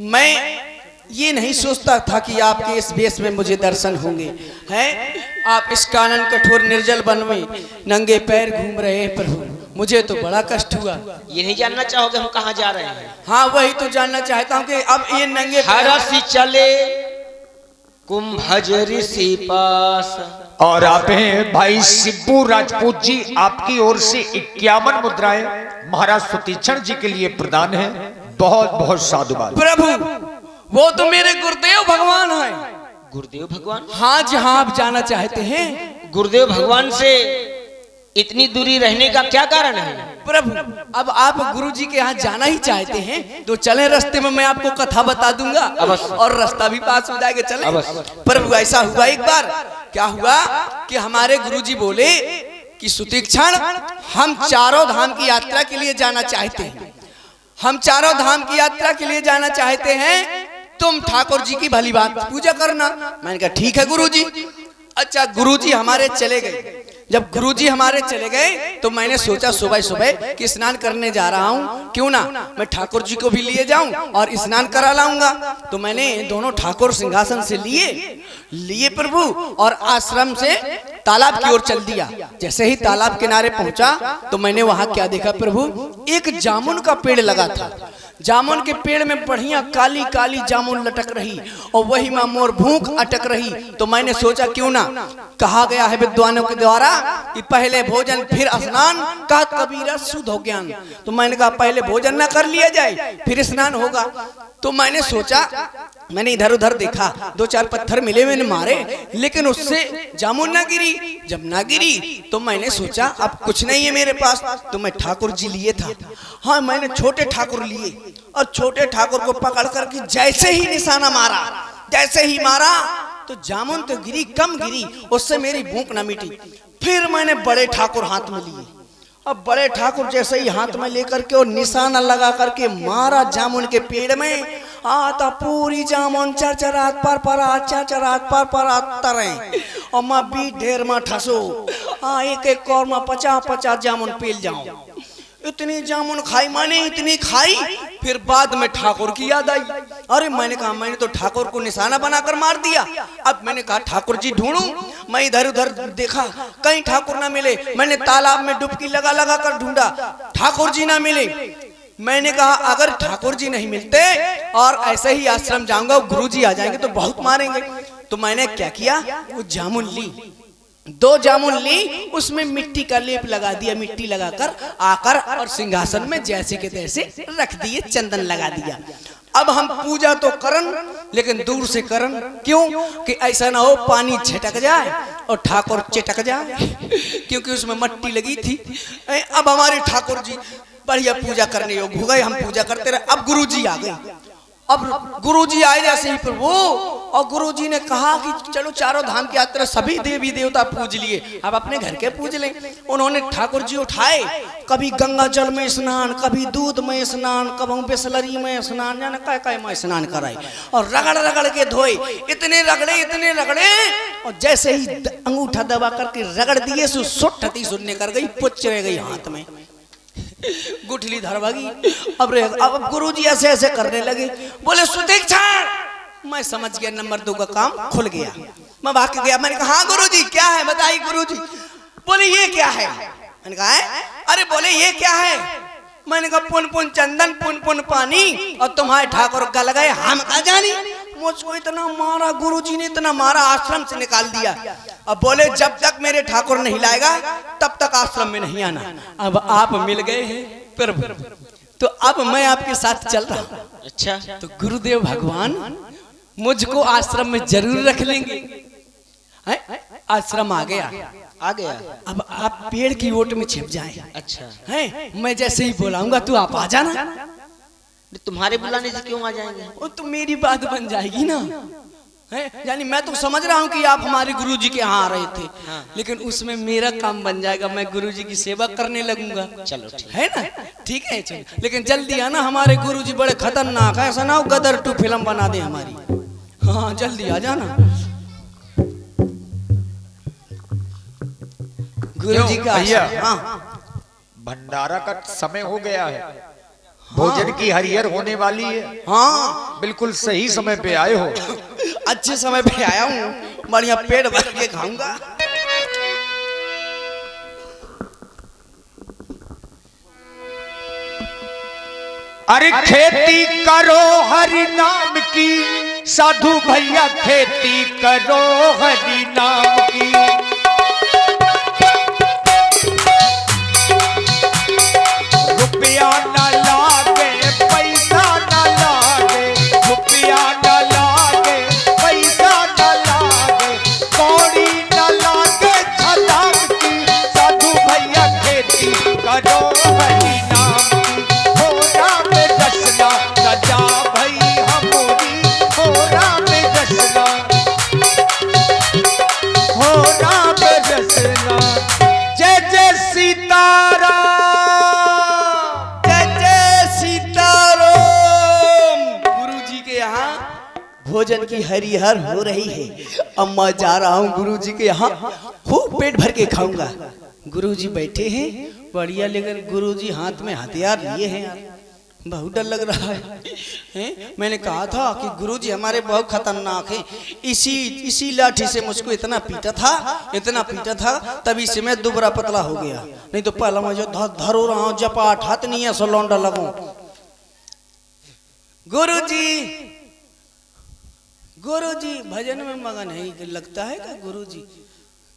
मैं ये नहीं सोचता था कि आपके इस वेश में मुझे दर्शन होंगे। हैं आप इस कानन कठोर निर्जल वन में नंगे पैर घूम रहे हैं प्रभु, मुझे तो बड़ा कष्ट हुआ। ये नहीं जानना चाहोगे हम कहाँ जा रहे हैं? हाँ वही तो जानना चाहता हूँ कि अब ये नंगे हरसी चले कुंभज ऋषि पास। और आते हैं भाई शिब्बू राजपूत जी, आपकी ओर से 51 मुद्राएं महाराज सुतीक्षण जी के लिए प्रदान है। बहुत बहुत साधुवाद। प्रभु वो तो मेरे गुरुदेव भगवान हैं। गुरुदेव भगवान? हाँ जहाँ आप जाना चाहते हैं। गुरुदेव भगवान से इतनी दूरी रहने का क्या कारण है? प्रभु अब आप गुरु जी के यहाँ जाना ही चाहते हैं तो चले, रास्ते में मैं आपको कथा बता दूंगा और रास्ता भी पास हो जाएगा। चले प्रभु। ऐसा हुआ एक बार, क्या हुआ कि हमारे गुरु जी बोले कि सुतीक्षण हम चारों धाम की यात्रा के लिए जाना चाहते हैं, हम चारों धाम की यात्रा के लिए जाना चाहते हैं, तुम ठाकुर जी की भली बात पूजा करना। मैंने कहा ठीक है गुरुजी। अच्छा गुरुजी हमारे चले गए। जब गुरुजी हमारे चले गए तो मैंने सोचा सुबह सुबह कि स्नान करने जा रहा हूँ, क्यों ना मैं ठाकुर जी को भी लिए जाऊं और स्नान करा लाऊंगा। तो मैंने दोनों ठाकुर सिंहासन से लिए प्रभु और आश्रम से तालाब की ओर चल दिया। जैसे ही तालाब किनारे पहुंचा तो मैंने वहां क्या देखा प्रभु, एक जामुन का पेड़ लगा था। जामुन के पेड़ में बढ़िया काली काली जामुन लटक रही और वही में मोर भूख अटक रही। तो मैंने सोचा क्यों ना, कहा गया है विद्वानों के द्वारा कि पहले भोजन फिर स्नान, कहा कबीरा शुद्ध हो ज्ञान। तो मैंने कहा पहले भोजन ना कर लिया जाए फिर स्नान होगा। तो मैंने सोचा, मैंने इधर उधर देखा, दो चार पत्थर मिले, मैंने मारे लेकिन उससे जामुन ना गिरी। जब ना गिरी तो मैंने सोचा अब कुछ नहीं है मेरे पास, तो मैं ठाकुर जी लिए था। हाँ मैंने छोटे ठाकुर लिए और छोटे ठाकुर को पकड़ करके जैसे ही निशाना मारा, जैसे ही मारा तो जामुन तो गिरी, कम गिरी, उससे मेरी भूख न मिटी। फिर मैंने बड़े ठाकुर हाथ में लिए। अब बड़े ठाकुर जैसे ही हाथ में लेकर के और निशाना लगा करके मारा जामुन के पेड़ में, आता पूरी जामुन चरचरात पर तरे और मैं भी ढेर में ठसो। हाँ एक एक कौर में 50-50 जामुन पेल जाऊं। इतनी जामुन खाई मैंने, इतनी खाई, फिर बाद में ठाकुर की याद आई। अरे मैंने कहा मैंने तो ठाकुर को निशाना बनाकर मार दिया। अब मैंने कहा ठाकुर जी ढूंढूं। मैं इधर उधर देखा, कहीं ठाकुर ना मिले। मैंने तालाब में डुबकी लगा लगा कर ढूंढा, ठाकुर जी ना मिले। मैंने कहा अगर ठाकुर जी नहीं मिलते और ऐसे ही आश्रम जाऊंगा, गुरु जी आ जाएंगे तो बहुत मारेंगे। तो मैंने क्या किया, वो जामुन ली, 2 जामुन ली, उसमें मिट्टी का लेप लगा दिया, मिट्टी लगाकर आकर और सिंहासन में जैसे के तैसे रख दिए, चंदन लगा दिया। अब हम पूजा तो करन लेकिन दूर से करन, क्यों कि ऐसा ना हो पानी झटक जाए और ठाकुर चिटक जाए, क्योंकि उसमें मट्टी लगी थी। अब हमारे ठाकुर जी बढ़िया पूजा करने योग हो गए, हम पूजा करते रहे। अब गुरुजी आ गए। अब गुरुजी आए जैसे ही प्रभु, और गुरुजी ने कहा कि चलो चारों धाम की यात्रा सभी देवी देवता पूज लिए, अब अपने घर के पूज लें। उन्होंने ठाकुर जी उठाए, कभी गंगा जल में स्नान, कभी दूध में स्नान, कभी बिसलरी में स्नान, जाने काय में स्नान कराए और रगड़ रगड़ के धोए। इतने रगड़े और जैसे ही अंगूठा दबा करके रगड़ दिए, सुट्ठती सुनने कर गई, पुच्छ रह गई हाथ में, गुठली धरवागी। अब गुरुजी ऐसे ऐसे करने लगे। बोले सुतीक्षण, मैं समझ गया नंबर 2 का काम खुल गया। मैं भाग गया, मैंने कहा हाँ गुरुजी क्या है बताइए गुरुजी। बोले ये क्या है? मैंने कहा है? अरे बोले ये क्या है? मैंने कहा पुन पुन चंदन पुन पुन पानी और तुम्हारे ठाकुर गल गए, हम कहा जानी। मुझको इतना मारा गुरुजी ने, इतना मारा, आश्रम से निकाल दिया। अब बोले जब तक मेरे ठाकुर नहीं लाएगा तब तक आश्रम में नहीं आना। अब आप मिल गए हैं प्रभु, तो अब मैं आपके साथ चल रहा हूँ। अच्छा तो गुरुदेव भगवान मुझको आश्रम में जरूर रख लेंगे। आश्रम आ गया। अब आप पेड़ की ओट में छिप जाएं। अच्छा है, मैं जैसे ही बुलाऊंगा तू आप आ जाना। तुम्हारे बुलाने से क्यों आ जाएंगे? वो तो मेरी बात बन जाएगी ना, है यानी मैं तो समझ रहा हूँ कि आप हमारे गुरुजी के यहाँ आ रहे थे। हाँ। लेकिन उसमें मेरा काम बन जाएगा, मैं गुरुजी की सेवा करने लगूंगा। चलो ठीक है ना, ठीक है चलो। लेकिन जल्दी आना, हमारे गुरुजी बड़े खतरनाक है, ऐसा ना हो गदर 2 फिल्म बना दे हमारी। हाँ जल्दी आ जाना। गुरुजी का भैया, हाँ भंडारा का समय हो गया है। भोजन की हरिहर होने वाली है। हाँ बिल्कुल सही समय पे आए हो। अच्छे समय पे आया हूँ, बढ़िया पेट भर के खाऊंगा। अरे खेती करो हरि नाम की, साधु भैया खेती करो हरि नाम की। रुपया न लागे पैसा न लागे, रुपया न लागे पैसा न लागे, कौड़ी न लागे छलांग की, साधु भैया खेती करो हरि नाम की। हो राम रसना सजा भई हमरी, हो राम रसना, हो राम रसना। जय जय सीताराम, जय जय सीताराम। गुरुजी के यहाँ भोजन की हरिहर हो रही है। अब मैं जा रहा हूँ गुरुजी के यहाँ, खूब पेट भर के खाऊंगा। गुरुजी बैठे हैं बढ़िया, लेकिन गुरुजी हाथ में हथियार लिए हैं यार, बहुत डर लग रहा है। मैंने कहा था कि गुरुजी हमारे बहुत खतरनाक हैं। इसी लाठी से मुझको इतना पीटा था, तभी से मैं दुबरा पतला हो गया। नहीं तो पहला मैं जो धरो रहा हूँ जपाट हाथ नहीं है, सो लौंडा लगूं। गुरुजी भजन में मगन है लगता है क्या?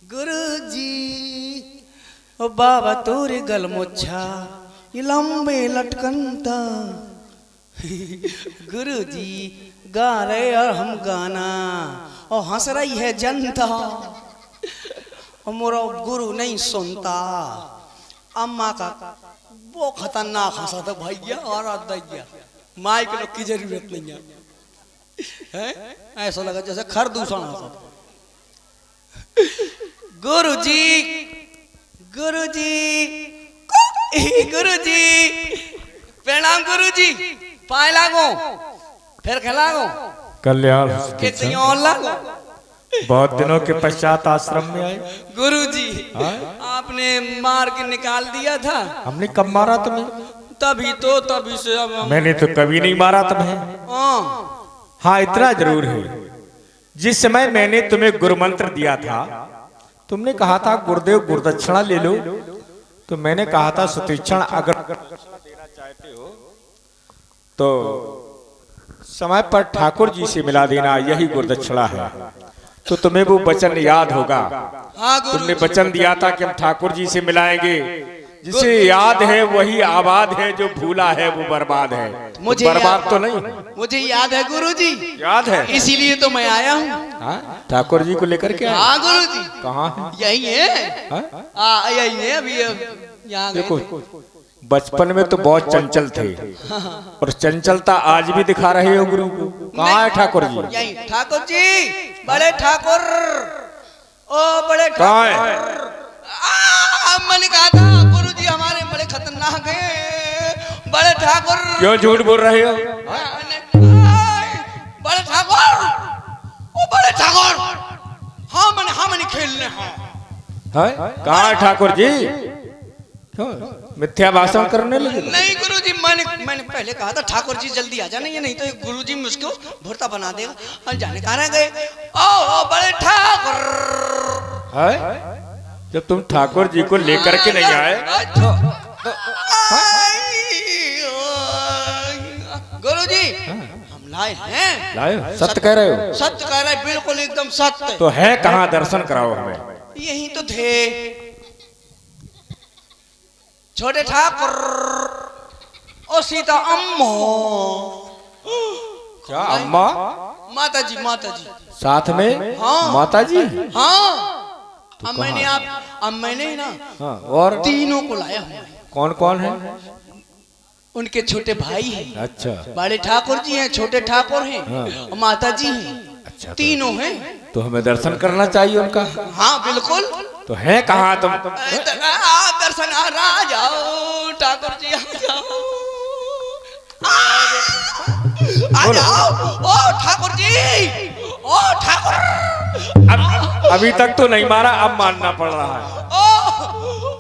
गुरुजी ओ बाबा तोरे गल मोच्छा ये लंबे लटकनता। गुरुजी गा रहे और हम गाना, और हंस रही है जनता, और मोरा गुरु नहीं सुनता। अम्मा का वो खतरनाक हंसा था भैया, और दैया माइक लोग की जरूरत नहीं है। ऐसा लगा जैसे खरदूषण हंसा। गुरुजी प्रणाम गुरुजी, पाए लागो फिर खिलागो कल्याण। लागो। बहुत दिनों के पश्चात आश्रम में आए गुरुजी। आपने मार के निकाल दिया था। हमने कब मारा तुम्हें? तभी से अब मैंने तो कभी नहीं मारा तुम्हें। हाँ इतना जरूर है, जिस समय मैंने तुम्हें गुरु मंत्र दिया था, तुमने कहा था गुरुदेव गुरुदक्षिणा ले लो, तो मैंने कहा था सुतीक्षण अगर देना चाहते हो तो समय पर ठाकुर जी से मिला देना, यही गुरुदक्षिणा है। तो तुम्हें वो वचन याद होगा। तुमने वचन दिया था कि हम ठाकुर जी से मिलाएंगे। जिसे याद है वही आबाद है, जो भूला है वो बर्बाद है। मुझे बर्बाद तो नहीं, मुझे याद है गुरुजी, याद है, इसीलिए तो मैं आया हूँ। ठाकुर जी को लेकर के हाँ गुरुजी। कहाँ है? यही है। यही है अभी यहाँ देखो, बचपन में तो बहुत चंचल थे, और चंचलता आज भी दिखा रहे हो गुरु को। कहाँ है ठाकुर जी? यही ठाकुर जी, बड़े ठाकुर, ओ बड़े ठाकुर। मैंने कहा था गुरुजी हमारे बड़े खतरनाक हैं, बड़े ठाकुर। क्यों झूठ बोल रहे हो? बड़े ठाकुर, ओ बड़े ठाकुर। हाँ मैंने खेलने कहाँ है ठाकुर जी? क्यों मिथ्या भाषण करने लगे? नहीं गुरुजी, मैंने पहले कहा था ठाकुर जी जल्दी आ जाना, ये नहीं तो गुरुजी मुझको भुरता बना देगा। अनजाने कहाँ गए? ओ बड़े ठाकुर। जब तुम ठाकुर जी को लेकर के नहीं आए गुरुजी, हम लाए हैं। लाए? सत्य कह रहे हो? सत्य कह रहे, बिल्कुल एकदम सत्य। तो है कहाँ? दर्शन कराओ हमें। यही तो थे छोटे ठाकुर। ओ सीता अम्मा। क्या अम्मा? माता जी साथ में? हाँ। माता जी? हाँ। अब मैंने ना हाँ, और तीनों को लाया हूँ। कौन कौन है? उनके छोटे भाई हैं। अच्छा। बड़े ठाकुर जी हैं, छोटे ठाकुर हैं, हाँ। और माता जी हैं। अच्छा, तीनों हैं। तो हमें दर्शन करना चाहिए उनका। हाँ बिल्कुल। तो है कहाँ तुम? आप दर्शन आ जाओ ठाकुर जी, आ जाओ, आ जाओ। ओ ठाकुर जी, ओ ठाकुर। अभी तक तो नहीं मारा, अब मानना पड़ रहा है।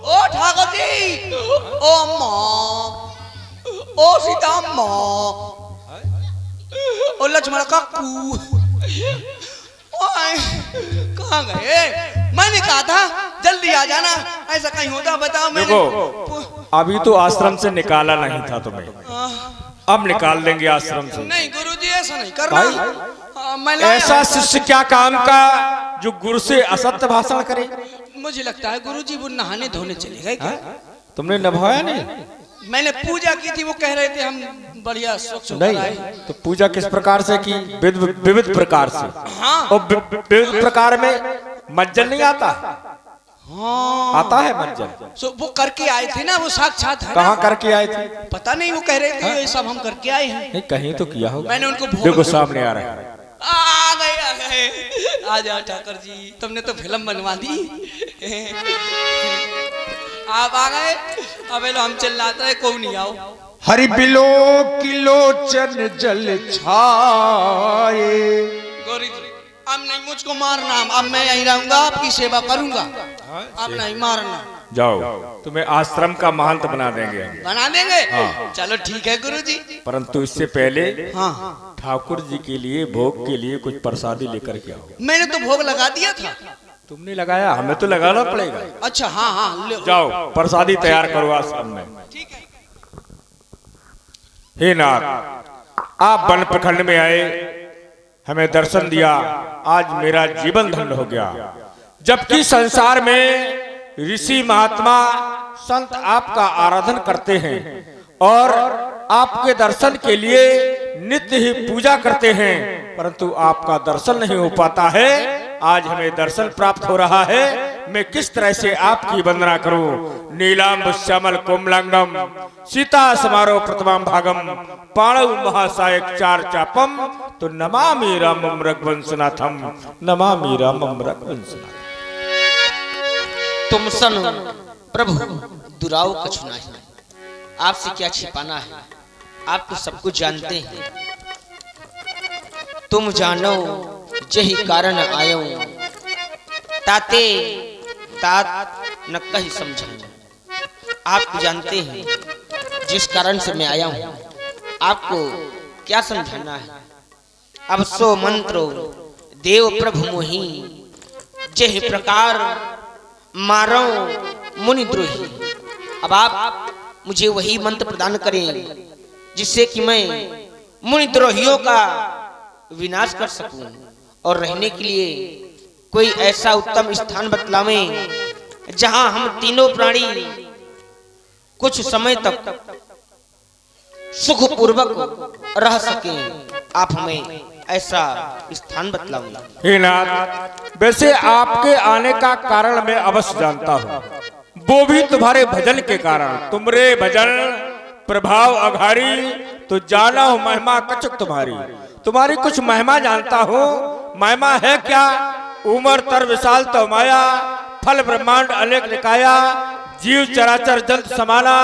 ओ ठाकुर जी, ओ अम्मा, ओ सीता माँ, ओ लक्ष्मण काकू, कहाँ गए? मैंने कहा था जल्दी आ जाना, ऐसा कहीं होता बताओ। मैंने अभी तो आश्रम से निकाला नहीं था तुम्हें, अब निकाल देंगे आश्रम से। नहीं गुरुजी ऐसा नहीं करना। मैं ऐसा शिष्य क्या काम का जो गुरु से असत्य भाषण करे? मुझे लगता है गुरुजी वो नहाने धोने चले गए क्या? तुमने नभाया नहीं? मैंने पूजा की थी, वो कह रहे थे हम बढ़िया स्वच्छ नहीं, तो पूजा किस प्रकार से की? विविध प्रकार से। हाँ। और विविध प्रकार में मज्जन नहीं आता? हाँ। आता है मज्जन। वो करके आए थे ना, वो साक्षात है। कहाँ करके आए थे? पता नहीं, वो कह रहे थे ये सब हम करके आए हैं। नहीं, कहीं तो किया होगा। मैंने उनको देखो सामने आ रहा है। आ गए आ जाओ ठाकुर जी, तुमने तो फिल्म बनवा दी। आप आ गए, अब लो हम चिल्लाते हैं, कोई नहीं आओ। हरि बिलो किलोचन जल छाए। गौरी जी अब नहीं मुझको मारना, अब मैं यहीं रहूंगा, आपकी सेवा करूंगा, अब नहीं मारना। जाओ, तुम्हें आश्रम का महंत बना देंगे। बना देंगे? हाँ। चलो ठीक है गुरुजी। परंतु इससे पहले हाँ ठाकुर जी के लिए भोग के लिए कुछ प्रसादी लेकर के आओ। मैंने तो भोग लगा दिया था। तुमने लगाया, हमें तो लगाना पड़ेगा। अच्छा हाँ हाँ जाओ प्रसादी तैयार करो आश्रम में। ठीक है। हे नाथ, आप वन प्रखंड में आए, हमें दर्शन दिया, आज मेरा जीवन धन्य हो गया। जबकि संसार में ऋषि महात्मा संत आपका आराधन करते हैं और आपके दर्शन के लिए नित्य ही पूजा करते हैं, परंतु आपका दर्शन नहीं हो पाता है। आज हमें दर्शन प्राप्त हो रहा है। मैं किस तरह से आपकी वंदना करूं? नीलांब श्यामल कोमलांगम सीता समारोह प्रथमम भागम पाणव महासायक चार चापम तो नमामि रामम रघुवंशनाथम, नमामि रामम रघुवंशनाथम। तुम सन प्रभु दुराव कछु नहीं, आपसे क्या छिपाना है, आप तो सब कुछ जानते हैं। तुम जानो यही कारण आयो, ताते तात न कही समझाऊं। आप जानते हैं जिस कारण से मैं आया हूं, आपको क्या समझाना है। अब सो मंत्रो देव प्रभु मोहि, जह प्रकार मारो मुनि द्रोही। अब आप मुझे वही मंत्र प्रदान करें जिससे कि मैं मुनि द्रोहियों का विनाश कर सकूं और रहने के लिए कोई ऐसा उत्तम स्थान बतलावें जहां हम तीनों प्राणी कुछ समय तक सुख पूर्वक रह सकें। आप हमें ऐसा स्थान बतलाऊं। हे नाथ, वैसे आपके आने का कारण मैं अवश्य जानता हूँ, वो भी तुम्हारे भजन के कारण। तुमरे भजन प्रभाव अघारी, तो जाना हो महिमा कचक तुम्हारी। तुम्हारी कुछ महिमा जानता हूँ। महिमा है क्या? उमर तर विशाल तो माया, फल ब्रह्मांड अनेक निकाया, जीव चराचर जंत समाना,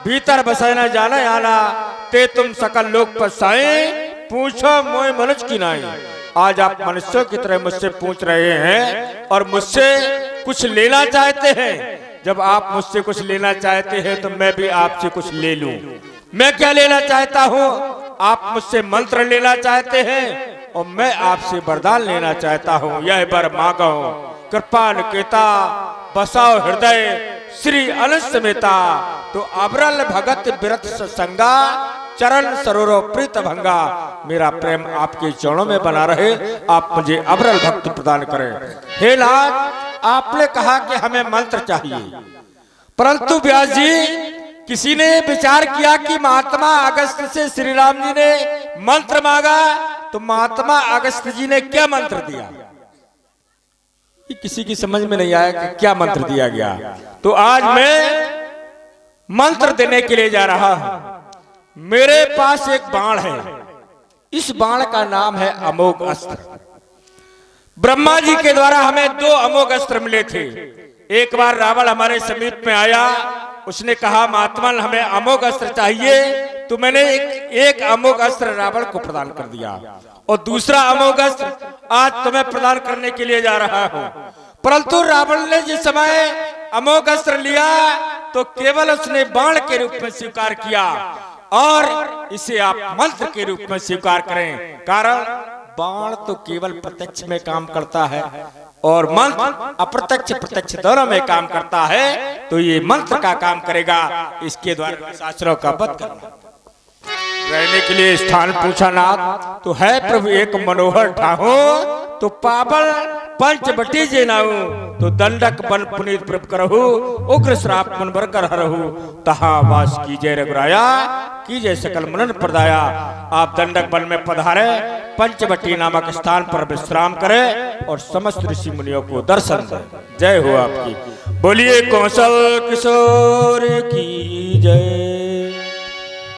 भीतर बसे न जाना आना, ते तुम सकल लोक पसाए, पूछो मोय मनुष्य की नाई। आज आप मनुष्यों की तरह मुझसे पूछ रहे हैं और मुझसे कुछ लेना चाहते हैं। जब आप मुझसे कुछ लेना चाहते हैं तो मैं भी आपसे कुछ ले लूं। मैं क्या लेना चाहता हूँ? आप मुझसे मंत्र लेना चाहते हैं और मैं आपसे वरदान लेना चाहता हूँ। यह वर मांगो कृपा निकेता, बसाओ हृदय श्री अनंत समेता, तो अबरल भगत बिरत सत्संगा, चरण सरोरो प्रीत भंगा। मेरा प्रेम आपके चरणों में बना रहे, आप मुझे अबरल भक्ति प्रदान करें। हे नाथ, आपने कहा कि हमें मंत्र चाहिए, परंतु व्यास जी किसी ने विचार किया कि महात्मा अगस्त से श्री राम जी ने मंत्र मांगा, तो महात्मा अगस्त जी ने क्या मंत्र दिया? किसी की समझ में नहीं आया कि क्या मंत्र दिया गया। तो आज मैं मंत्र देने के लिए जा रहा हूं। मेरे पास एक बाण है, इस बाण का नाम है अमोघ अस्त्र। ब्रह्मा जी के द्वारा हमें 2 अमोघ अस्त्र मिले थे। एक बार रावण हमारे समीप में आया, उसने कहा महात्मा हमें अमोघ अस्त्र चाहिए, तो मैंने एक अमोघ अस्त्र रावण को प्रदान कर दिया और दूसरा अमोघ अस्त्र आज तुम्हें प्रदान करने के लिए जा रहा हूं। परंतु रावण ने जिस समय अमोघ अस्त्र लिया तो केवल उसने बाण के रूप में स्वीकार किया और इसे आप मंत्र के रूप में स्वीकार करें। कारण बाण तो केवल प्रत्यक्ष में काम करता है और मंत्र अप्रत्यक्ष प्रत्यक्ष दोनों में काम करता है। तो ये मंत्र का काम करेगा, इसके द्वारा शास्त्रों का वध करना। रहने के लिए स्थान पूछा नाथ, तो है प्रभु एक मनोहर ठाहो, तो पावल पंचवटी जे नाऊ, तो दंडक बन पुनीत प्रभ करहु, उग्र श्राप मनबर कर हरहु, तहा वास कीजय रघुराया, कीजय सकल मनन प्रदाया। आप दंडक बन में पधारे, पंचवटी नामक स्थान पर विश्राम करें और समस्त ऋषि मुनियों को दर्शन दें। जय हो आपकी। बोलिए कौशल किशोर की जय।